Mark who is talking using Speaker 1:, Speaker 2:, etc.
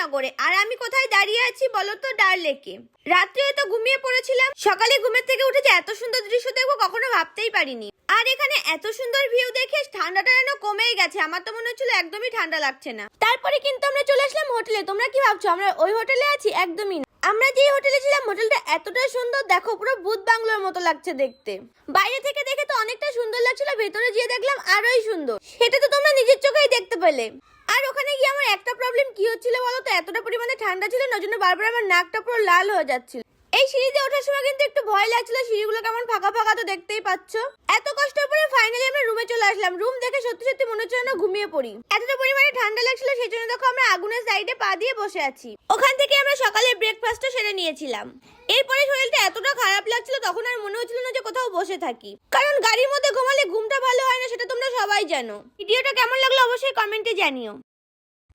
Speaker 1: নগরে। আর আমি কোথায় দাঁড়িয়ে আছি বলো তো? ডাল লেকে। রাত্রে তো ঘুমিয়ে পড়েছিলাম, সকালে ঘুমের থেকে উঠে যে এত সুন্দর দৃশ্য দেখবো কখনো ভাবতেই পারিনি। আর এখানে এত সুন্দর ভিউ দেখে ঠান্ডাটা যেন কমেই গেছে, আমার তো মনে হচ্ছিল একদমই ঠান্ডা লাগছে না। তারপরে কিন্তু আমরা চলে আসলাম হোটেলে। তোমরা কি ভাবছো আমরা ওই হোটেলে আছি? একদমই না। আমরা যে হোটেলে ছিলাম হোটেলটা এতটা সুন্দর, দেখো পুরো ভূত বাংলোর মতো লাগছে দেখতে। বাইরে থেকে দেখে তো অনেকটা সুন্দর লাগছিল, ভেতরে গিয়ে দেখলাম আরোই সুন্দর। সেটা তো তোমরা নিজের চোখেই দেখতে পেলে। আর ওখানে গিয়ে আমার একটা প্রবলেম কি হচ্ছিল বলো তো, এতটা পরিমাণে ঠান্ডা ছিল না, জন্য বারবার আমার নাকটা পুরো লাল হয়ে যাচ্ছিল। এই সিঁড়িতে ওঠার সময় কিন্তু একটু ভয় লাগছিল, সিঁড়িগুলো কেমন ফাঁকা ফাঁকা তো দেখতেই পাচ্ছ। এত কষ্টের পরে ফাইনালি আমরা রুমে চলে আসলাম। রুম দেখে সত্যি সত্যি মনে হচ্ছে না ঘুমিয়ে পড়ি, এতটা পরিমাণে ঠান্ডা লাগছিল। সেই জন্য দেখো আমরা আগুনের সাইডে পা দিয়ে বসে আছি। ওখান থেকে আমরা সকালে ব্রেকফাস্টও সেরে নিয়েছিলাম। এরপরে শরীরটা এতটা খারাপ লাগছিল, তখন আর মনে হচ্ছিল না যে কোথাও বসে থাকি, কারণ গাড়ির মধ্যে ঘুমালে ঘুমটা ভালো হয় না, সেটা তোমরা সবাই জানো। ভিডিওটা কেমন লাগলো অবশ্যই কমেন্টে জানিও।